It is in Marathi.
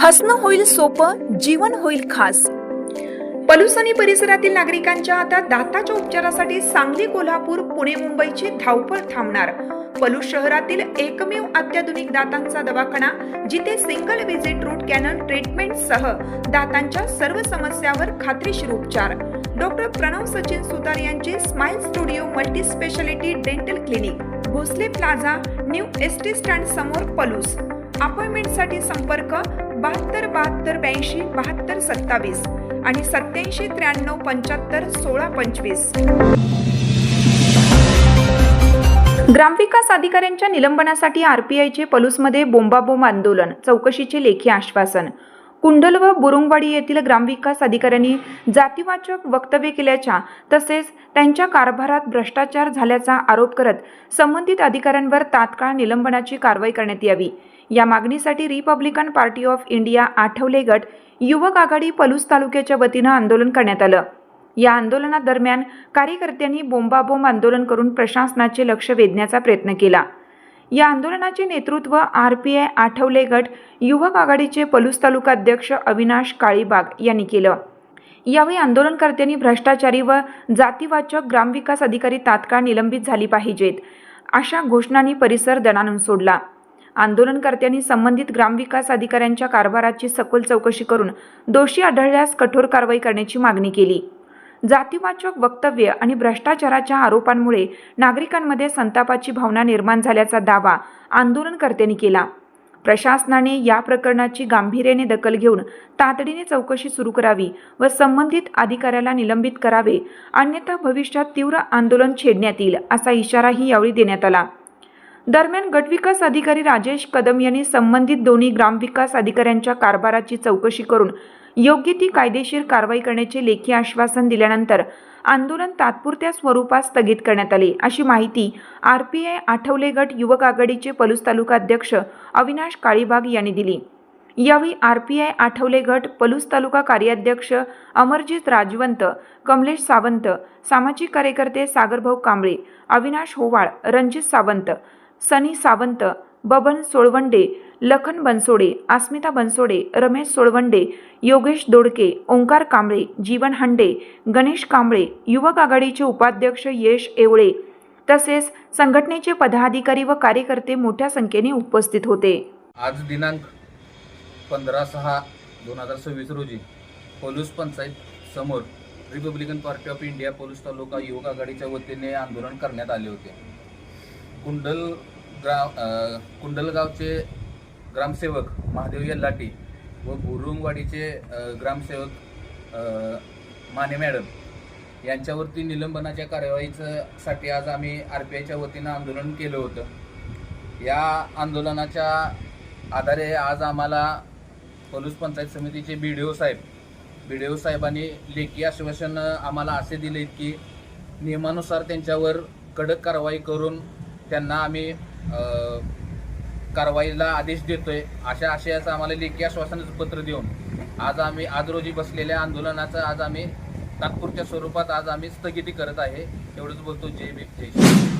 हसणं होईल सोपं, जीवन होईल खास। पलूस आणि परिसरातील नागरिकांच्या आता दाताच्या उपचारासाठी सांगली, कोल्हापूर, पुणे, मुंबईची धावपळ थांबणार। पलूस शहरातील एकमेव अत्याधुनिक दातांचा दवाखाना, जिथे single visit root canal treatment सह दातांच्या सर्व समस्यावर खात्रीशीर उपचार। डॉक्टर प्रणव सचिन सुतार यांचे smile studio multi speciality dental clinic, Bhosale plaza, new ST stand समोर, पलूस। अपॉइंटमेंटसाठी संपर्क 72 72 82 72 27 आणि 87 93 75 16 25। ग्रामविकास अधिकाऱ्यांच्या निलंबनासाठी आरपीआयचे पलूसमध्ये बोंबाबोंब आंदोलन, चौकशीचे लेखी आश्वासन। कुंडल व बुरुंगवाडी येथील ग्रामविकास अधिकाऱ्यांनी जातीवाचक वक्तव्य केल्याच्या तसेच त्यांच्या कारभारात भ्रष्टाचार झाल्याचा आरोप करत संबंधित अधिकाऱ्यांवर तात्काळ निलंबनाची कारवाई करण्यात यावी, या मागणीसाठी Republican party of India Athawale गट युवक आघाडी पलूस तालुक्याच्या वतीनं आंदोलन करण्यात आलं। या आंदोलनादरम्यान कार्यकर्त्यांनी बोंबाबोंब आंदोलन करून प्रशासनाचे लक्ष वेधण्याचा प्रयत्न केला। या आंदोलनाचे नेतृत्व आरपीआय आठवले गट युवक आघाडीचे पलूस तालुका अध्यक्ष अविनाश काळीबाग यांनी केलं। यावेळी आंदोलनकर्त्यांनी भ्रष्टाचारी व जातीवाचक ग्रामविकास अधिकारी तात्काळ निलंबित झाली पाहिजेत, अशा घोषणांनी परिसर दणाणून सोडला। आंदोलनकर्त्यांनी संबंधित ग्रामविकास अधिकाऱ्यांच्या कारभाराची सखोल चौकशी करून दोषी आढळल्यास कठोर कारवाई करण्याची मागणी केली। जातीवाचक वक्तव्य आणि भ्रष्टाचाराच्या आरोपांमुळे नागरिकांमध्ये संतापाची भावना निर्माण झाल्याचा दावा आंदोलनकर्त्यांनी केला। प्रशासनाने या प्रकरणाची गांभीर्याने दखल घेऊन तातडीने चौकशी सुरू करावी व संबंधित अधिकाऱ्याला निलंबित करावे, अन्यथा भविष्यात तीव्र आंदोलन छेडण्यात येईल, असा इशाराही यावेळी देण्यात आला। दरम्यान गटविकास अधिकारी राजेश कदम यांनी संबंधित दोन्ही ग्रामविकास अधिकाऱ्यांच्या कारभाराची चौकशी करून योग्य ती कायदेशीर कारवाई करण्याचे लेखी आश्वासन दिल्यानंतर आंदोलन तात्पुरत्या स्वरूपात स्थगित करण्यात आले, अशी माहिती आरपीआय आठवले गट युवक आघाडीचे पलूस तालुका अध्यक्ष अविनाश काळीबाग यांनी दिली। यावेळी आरपीआय आठवले गट पलूस तालुका कार्याध्यक्ष अमरजित राजवंत, कमलेश सावंत, सामाजिक कार्यकर्ते सागरभाऊ कांबळे, अविनाश होवाळ, रणजित सावंत, सनी सावंत, बबन सोळवंडे, लखन बनसोडे, अस्मिता बनसोडे, रमेश सोळवंडे, योगेश दोडके, ओंकार कांबळे, जीवन हंडे, गणेश कांबळे, युवक आघाडीचे उपाध्यक्ष यश येवळे तसेच संघटनेचे पदाधिकारी व कार्यकर्ते मोठ्या संख्येने उपस्थित होते। आज दिनांक 15/6/2026 रोजी पलूस पंचायत समोर republican party of India Palus taluka युवक आघाडीच्या वतीने आंदोलन करण्यात आले होते। कुंडलगावचे ग्रामसेवक महादेव यल्लाटी व बुरुंगवाडीचे ग्रामसेवक माने मॅडम यांच्यावरती निलंबनाच्या कारवाईसाठी आज आम्ही आरपीआयच्या वतीनं आंदोलन केलं होतं। या आंदोलनाच्या आधारे आज आम्हाला पलूस पंचायत समितीचे बीडीओ साहेबांनी लेखी आश्वासन आम्हाला असे दिले की नियमानुसार त्यांच्यावर कडक कारवाई करून त्यांना आम्ही कारवाईला आदेश देतोय, अशा आशयाचं आम्हाला लेखी आश्वासनाचं पत्र देऊन आज रोजी बसलेल्या आंदोलनाचं आज आम्ही तात्पुरत्या स्वरूपात स्थगिती करत आहे। एवढंच बोलतो। जय भीम, जय श्री।